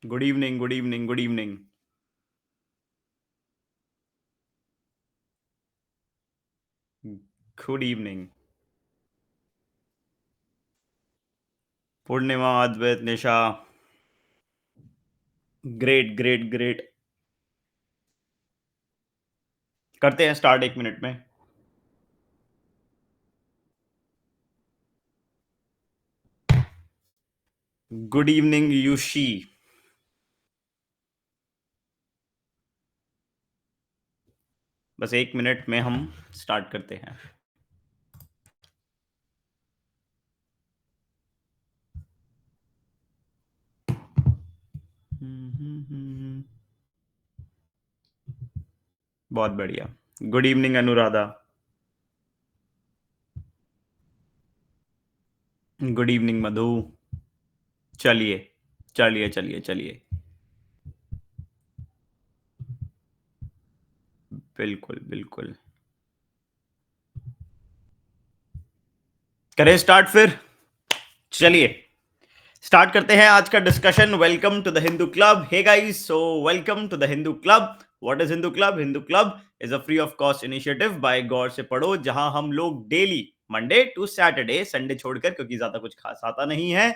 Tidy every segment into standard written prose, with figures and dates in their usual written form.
Good evening, good evening, good evening. Good evening. Purnima, Advait, Nisha. Great, great, great. करते हैं start 1 minute में। Good evening Yushi. बस 1 minute में हम स्टार्ट करते हैं। बहुत बढ़िया। Good evening Anuradha. Good evening Madhu. चलिए, चलिए, चलिए, चलिए। बिल्कुल, बिल्कुल। करें स्टार्ट फिर। चलिए, स्टार्ट करते हैं आज का discussion. Welcome to the Hindu club. Hey guys, so welcome to the Hindu club. What is Hindu club? Hindu club is a free of cost initiative by गौर से पढ़ो, जहां हम लोग daily Monday to Saturday, Sunday छोड़कर क्योंकि ज्यादा कुछ खास आता नहीं है,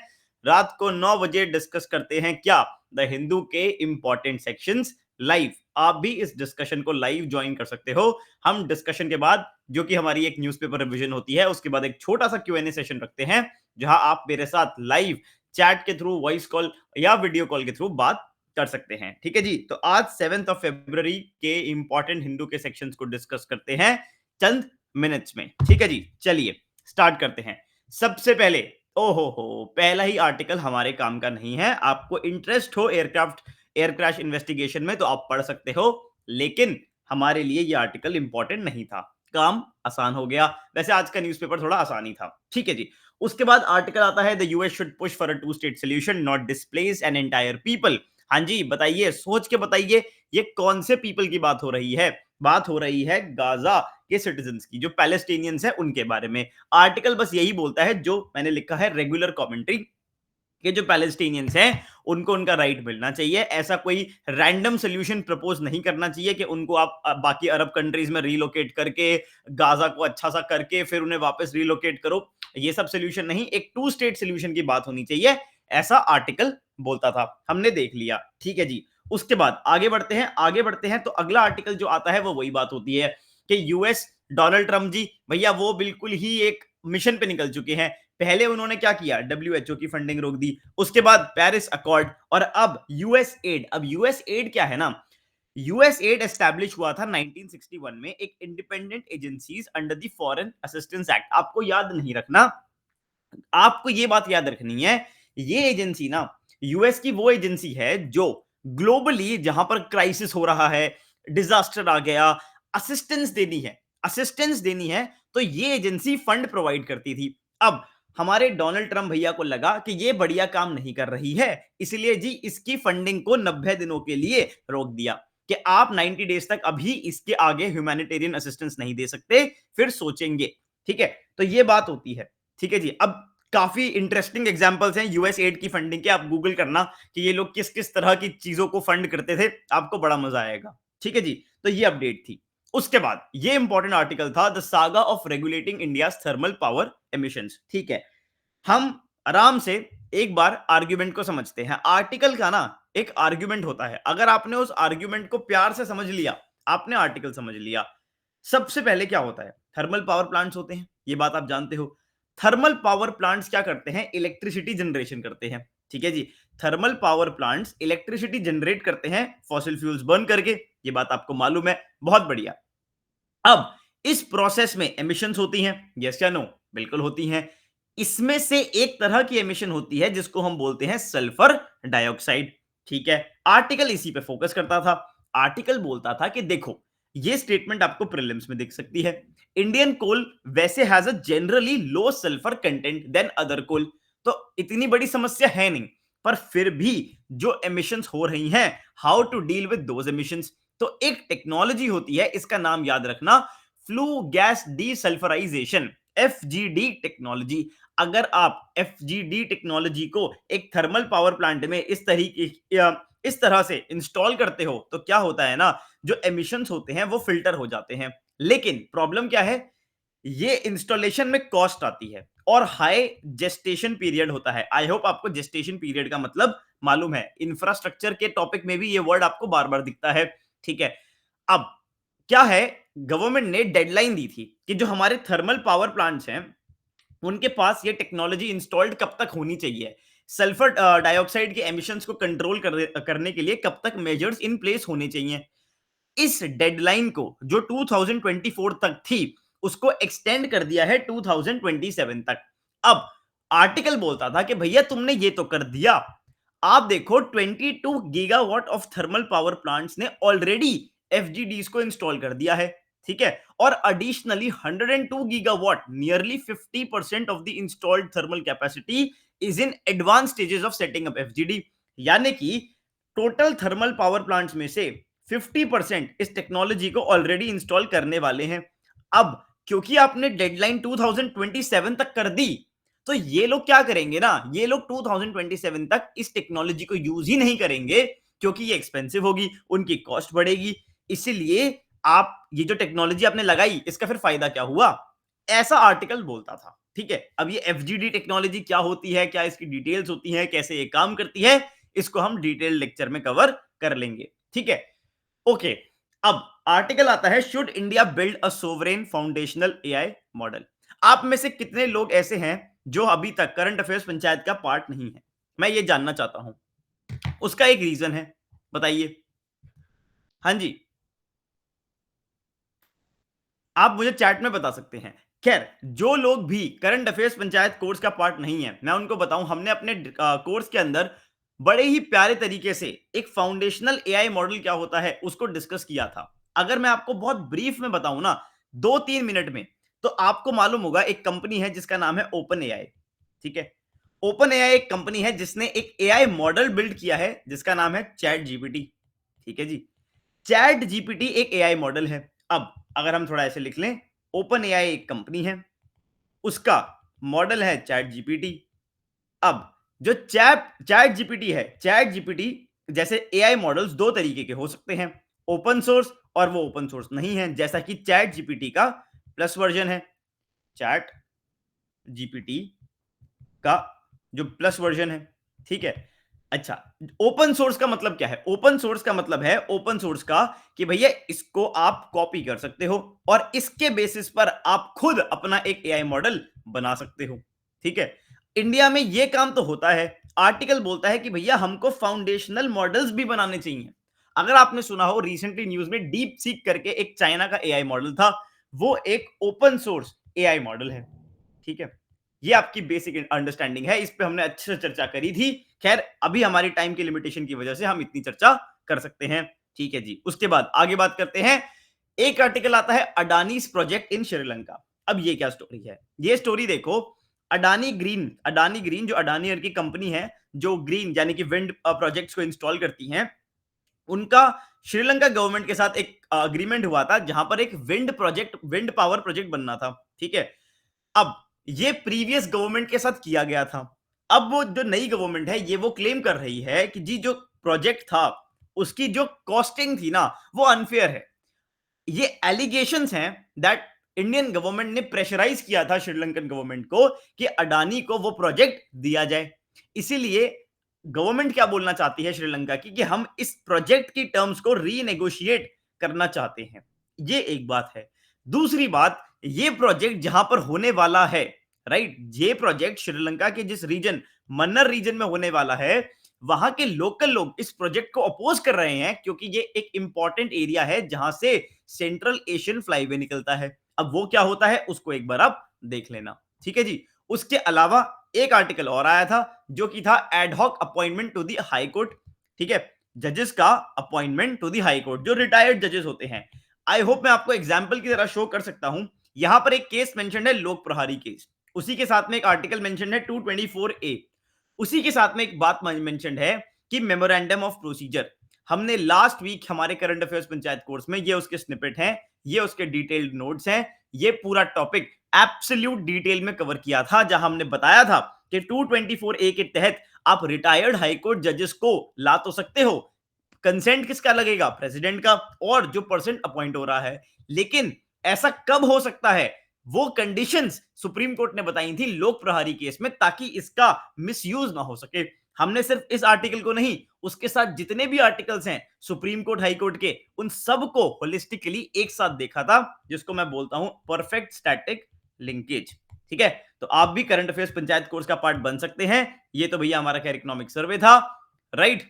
रात को 9 बजे डिस्कस करते हैं क्या द हिंदू के इंपॉर्टेंट सेक्शंस लाइव। आप भी इस डिस्कशन को लाइव ज्वाइन कर सकते हो। हम डिस्कशन के बाद, जो कि हमारी एक न्यूज़पेपर रिवीजन होती है, उसके बाद एक छोटा सा क्यूएनए सेशन रखते हैं, जहां आप मेरे साथ लाइव चैट के थ्रू, वॉइस कॉल या वीडियो कॉल के थ्रू बात कर सकते हैं। ठीक है जी। तो आज 7 के इंपॉर्टेंट हिंदू के सेक्शंस को डिस्कस करते हैं चंद मिनट्स में। ठीक है जी, चलिए स्टार्ट करते हैं। सबसे पहले, ओहो हो, पहला ही आर्टिकल हमारे काम का नहीं है। आपको इंटरेस्ट हो एयर क्रैश इन्वेस्टिगेशन में तो आप पढ़ सकते हो, लेकिन हमारे लिए ये आर्टिकल इंपॉर्टेंट नहीं था। काम आसान हो गया। वैसे आज का न्यूज़पेपर थोड़ा आसान ही था। ठीक है जी। उसके बाद आर्टिकल आता है the US should push for a two state solution, not displace an entire people. हाँ जी, बताइए, सोच के बताइए, ये कौन से पीपल की बात हो रही है? बात हो रही है गाजा के सिटीजन्स की, जो पैलेस्टीनियंस है उनके बारे में। आर्टिकल बस यही बोलता है जो मैंने लिखा है रेगुलर कमेंट्री, कि जो पैलेस्टीनियंस हैं उनको उनका राइट मिलना चाहिए। ऐसा कोई रैंडम सोल्यूशन प्रपोज नहीं करना चाहिए कि उनको आप बाकी अरब कंट्रीज में रीलोकेट करके, गाजा को अच्छा सा करके फिर उन्हें वापस रीलोकेट करो। ये सब सोल्यूशन नहीं, एक टू स्टेट सोल्यूशन की बात होनी चाहिए, ऐसा आर्टिकल बोलता था। हमने देख लिया। ठीक है जी। उसके बाद आगे बढ़ते हैं, आगे बढ़ते हैं तो अगला आर्टिकल जो आता है वो वही बात होती है कि यूएस, डोनाल्ड ट्रंप जी भैया वो बिल्कुल ही एक मिशन पे निकल चुके हैं। पहले उन्होंने क्या किया? डब्ल्यूएचओ की फंडिंग रोक दी। उसके बाद पेरिस अकॉर्ड, और अब यूएस एड। अब यूएस एड क्या है ना, यूएस एड एस्टैब्लिश हुआ था 1961 में, एक independent agencies under the foreign assistance act. आपको याद नहीं रखना, आपको ये बात याद रखनी है, ये एजेंसी ना, यूएस की वो एजेंसी है जो ग्लोबली जहां पर क्राइसिस हो रहा है, डिजास्टर आ गया, असिस्टेंस देनी है, असिस्टेंस देनी है, तो ये एजेंसी फंड प्रोवाइड करती थी। अब हमारे डोनाल्ड ट्रंप भैया को लगा कि ये बढ़िया काम नहीं कर रही है, इसलिए जी इसकी फंडिंग को 90 दिनों के लिए रोक दिया कि आप 90 डेज तक अभी इसके आगे ह्यूमैनिटेरियन असिस्टेंस नहीं दे सकते, फिर सोचेंगे। ठीक है, तो ये बात होती है। ठीक है जी। अब काफी इंटरेस्टिंग एग्जांपल्स हैं यूएस एड की फंडिंग के, आप गूगल करना कि ये लोग किस किस तरह की चीजों को फंड करते थे, आपको बड़ा मजा आएगा। ठीक है जी। तो ये अपडेट थी। उसके बाद ये इंपॉर्टेंट आर्टिकल था the saga of regulating India thermal power emissions. ठीक है, हम आराम से एक बार आर्ग्यूमेंट को समझते हैं। आर्टिकल का ना एक आर्ग्यूमेंट होता है, अगर आपने उस आर्ग्यूमेंट को प्यार से समझ लिया, आपने आर्टिकल समझ लिया। सबसे पहले क्या होता है? थर्मल पावर प्लांट्स होते हैं, ये बात आप जानते हो। थर्मल पावर प्लांट्स क्या करते हैं? इलेक्ट्रिसिटी जनरेशन करते हैं। ठीक है जी। Thermal power plants electricity generate करते हैं फॉसिल फ्यूल्स बर्न करके, ये बात आपको मालूम है। बहुत बढ़िया। अब इस प्रोसेस में एमिशंस होती हैं, यस या नो? बिल्कुल होती हैं। इसमें से एक तरह की एमिशन होती है जिसको हम बोलते हैं सल्फर डाइऑक्साइड। ठीक है, आर्टिकल इसी पे फोकस करता था। आर्टिकल बोलता था कि देखो, ये स्टेटमेंट आपको प्रीलिम्स में दिख सकती है, इंडियन कोल वैसे has a generally low sulphur content than other coal, तो इतनी बड़ी समस्या है नहीं, पर फिर भी जो एमिशंस हो रही हैं, how to deal with those emissions. तो एक टेक्नोलॉजी होती है, इसका नाम याद रखना, flue gas desulphurisation. FGD technology. अगर आप FGD टेक्नोलॉजी को एक थर्मल पावर प्लांट में इस तरह से इंस्टॉल करते हो तो क्या होता है ना, जो एमिशंस होते हैं वो फिल्टर हो जाते हैं। लेकिन प्रॉब्लम क्या है, ये इंस्टॉलेशन में कॉस्ट आती है और हाई जेस्टेशन पीरियड होता है। आई होप आपको जेस्टेशन पीरियड का मतलब मालूम है। इंफ्रास्ट्रक्चर के टॉपिक में भी ये वर्ड आपको बार बार दिखता है। ठीक है, अब क्या है, गवर्नमेंट ने डेडलाइन दी थी कि जो हमारे थर्मल पावर प्लांट्स हैं उनके पास ये टेक्नोलॉजी इंस्टॉल्ड कब तक होनी चाहिए, सल्फर डाइऑक्साइड के एमिशंस को कंट्रोल करने के लिए कब तक मेजर्स इन प्लेस होने चाहिए। इस डेडलाइन को जो 2024 तक थी उसको एक्सटेंड कर दिया है 2027 तक। अब आर्टिकल बोलता था कि भैया तुमने ये तो कर दिया, आप देखो 22 gigawatt of thermal power plants ने ऑलरेडी एफजीडीज को इंस्टॉल कर दिया है। ठीक है, और additionally 102 gigawatt, nearly 50% of the installed thermal capacity is in advance stages of setting up FGD. यानी कि टोटल थर्मल पावर प्लांट्स में से 50% इस टेक्नोलॉजी को ऑलरेडी इंस्टॉल करने वाले हैं। अब क्योंकि आपने डेडलाइन 2027 तक कर दी, तो ये लोग क्या करेंगे ना, ये लोग 2027 तक इस टेक्नोलॉजी को यूज ही नहीं करेंगे क्योंकि ये एक्सपेंसिव होगी, उनकी कॉस्ट बढ़ेगी। इसीलिए आप ये जो टेक्नोलॉजी आपने लगाई इसका फिर फायदा क्या हुआ, ऐसा आर्टिकल बोलता था। ठीक है, अब ये एफजीडी टेक्नोलॉजी क्या होती है, क्या इसकी डिटेल्स होती है, कैसे ये काम करती है, इसको हम डिटेल लेक्चर में कवर कर लेंगे। ठीक है, ओके। अब आर्टिकल आता है, should India build a sovereign foundational AI model. आप में से कितने लोग ऐसे हैं जो अभी तक करंट अफेयर्स पंचायत का पार्ट नहीं है, मैं ये जानना चाहता हूं। उसका एक रीजन है, बताइए। हाँ जी, आप मुझे चैट में बता सकते हैं। खैर, जो लोग भी करंट अफेयर्स पंचायत कोर्स का पार्ट नहीं है, मैं उनको बताऊं, हमने अपने कोर्स के अंदर बड़े ही प्यारे तरीके से एक फाउंडेशनल एआई मॉडल क्या होता है उसको डिस्कस किया था। अगर मैं आपको बहुत ब्रीफ में बताऊं ना, 2-3 मिनट में, तो आपको मालूम होगा एक कंपनी है जिसका नाम है ओपन एआई। ठीक है, ओपन एआई एक कंपनी है जिसने एक एआई मॉडल बिल्ड किया है जिसका नाम है चैट जीपीटी। ठीक है जी, चैट जीपीटी एक एआई मॉडल है। अब अगर हम थोड़ा ऐसे लिख लें, ओपन एआई एक कंपनी है, उसका मॉडल है चैट जीपीटी। अब जो चैट जीपीटी है, चैट जीपीटी जैसे एआई मॉडल्स दो तरीके के हो सकते हैं, ओपन सोर्स और वो ओपन सोर्स नहीं है, जैसा कि चैट जीपीटी का प्लस वर्जन है, चैट जीपीटी का जो प्लस वर्जन है। ठीक है, अच्छा, ओपन सोर्स का मतलब क्या है, ओपन सोर्स का मतलब है, ओपन सोर्स का कि भैया इसको आप कॉपी कर सकते हो और इसके बेसिस पर आप खुद अपना एक एआई मॉडल बना सकते हो। ठीक है, इंडिया में यह काम तो होता है। आर्टिकल बोलता है कि भैया हमको फाउंडेशनल मॉडल्स भी बनाने चाहिए। अगर आपने सुना हो, रिसेंटली न्यूज में डीप सीक करके एक चाइना का एआई मॉडल था, वो एक ओपन सोर्स एआई मॉडल है। ठीक है, ये आपकी बेसिक अंडरस्टैंडिंग है, इस पे हमने अच्छे से चर्चा करी थी। खैर, अभी हमारी टाइम की लिमिटेशन की वजह से हम इतनी चर्चा कर सकते हैं। ठीक है जी, उसके बाद आगे बात करते हैं। एक आर्टिकल आता है, अडानीज प्रोजेक्ट इन श्रीलंका। अब ये क्या स्टोरी है, ये स्टोरी देखो। अडानी ग्रीन जो अडानी की कंपनी है, जो ग्रीन यानी कि विंड प्रोजेक्ट्स को इंस्टॉल करती हैं, उनका श्रीलंका गवर्नमेंट के साथ एक अग्रीमेंट हुआ था जहां पर एक विंड पावर प्रोजेक्ट बनना था। ठीक है, अब ये प्रीवियस गवर्नमेंट के साथ किया गया था। अब वो जो नई गवर्नमेंट है, ये वो क्लेम कर रही है कि जी जो प्रोजेक्ट था उसकी जो कॉस्टिंग थी ना वो अनफेयर है। ये एलिगेशंस हैं दैट इंडियन गवर्नमेंट ने प्रेशराइज किया था श्रीलंकन गवर्नमेंट को कि अडानी को वो प्रोजेक्ट दिया जाए। इसीलिए गवर्नमेंट क्या बोलना चाहती है श्रीलंका की, कि हम इस प्रोजेक्ट की टर्म्स को रीनेगोशिएट करना चाहते हैं। ये एक बात है। दूसरी बात, ये प्रोजेक्ट जहां पर होने वाला है, राइट, ये प्रोजेक्ट श्रीलंका के जिस रीजन, मन्नर रीजन में होने वाला है, वहां के लोकल लोग इस प्रोजेक्ट को अपोज कर रहे हैं क्योंकि ये एक इंपॉर्टेंट एरिया है जहां से सेंट्रल एशियन फ्लाईवे निकलता है। अब वो क्या होता है उसको एक बार आप देख लेना। ठीक है जी, उसके अलावा एक आर्टिकल और आया था जो कि था ad hoc appointment to the high court. ठीक है, जजेस का appointment to the high court, जो रिटायर्ड जजेस होते हैं। आई होप मैं आपको एग्जाम्पल की तरह शो कर सकता हूं। यहां पर एक केस मेंशन है, लोक प्रहारी केस, उसी के साथ में एक आर्टिकल मेंशन है 224A, उसी के साथ में एक बात मेंशन है कि मेमोरेंडम ऑफ प्रोसीजर। हमने लास्ट वीक हमारे करंट अफेयर्स पंचायत कोर्स में, ये उसके स्निपेट हैं, ये उसके डिटेल्ड नोट्स हैं, ये पूरा टॉपिक एब्सोल्यूट डिटेल में कवर किया था, जहां हमने बताया था कि 224A के तहत आप रिटायर्ड हाईकोर्ट जजेस को ला तो सकते हो, कंसेंट किसका लगेगा, प्रेसिडेंट का, और जो पर्सन अपॉइंट हो रहा है। लेकिन ऐसा कब हो सकता है, वो कंडीशंस सुप्रीम कोर्ट ने बताई थी लोक प्रहारी केस में, ताकि इसका मिसयूज ना हो सके। हमने सिर्फ इस आर्टिकल को नहीं, उसके साथ जितने भी आर्टिकल्स हैं सुप्रीम कोर्ट हाई कोर्ट के, उन सबको होलिस्टिकली एक साथ देखा था, जिसको मैं बोलता हूं परफेक्ट स्टैटिक लिंकेज। ठीक है, तो आप भी करंट अफेयर्स पंचायत कोर्स का पार्ट बन सकते हैं। ये तो भैया हमारा खैर इकोनॉमिक सर्वे था, राइट।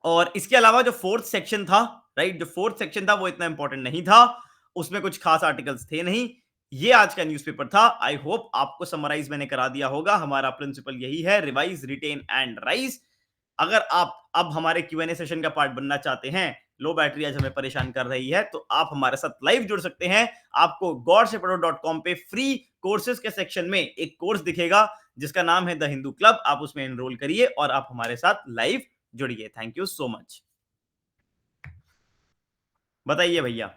और इसके अलावा जो फोर्थ सेक्शन था, राइट, जो फोर्थ सेक्शन था वो इतना इंपॉर्टेंट नहीं था, उसमें कुछ खास आर्टिकल्स थे नहीं। ये आज का न्यूज़पेपर था। आई होप आपको समराइज मैंने करा दिया होगा। हमारा प्रिंसिपल यही है, रिवाइज, रिटेन एंड राइज। अगर आप अब हमारे Q&A सेशन का पार्ट बनना चाहते हैं, लो बैटरी आज हमें परेशान कर रही है, तो आप हमारे साथ लाइव जुड़ सकते हैं। आपको गौर से पढ़ो .com पे फ्री कोर्सेज के सेक्शन में एक कोर्स दिखेगा जिसका नाम है द हिंदू क्लब। आप उसमें एनरोल करिए और आप हमारे साथ लाइव जुड़िए। Thank you so much. बताइए भैया।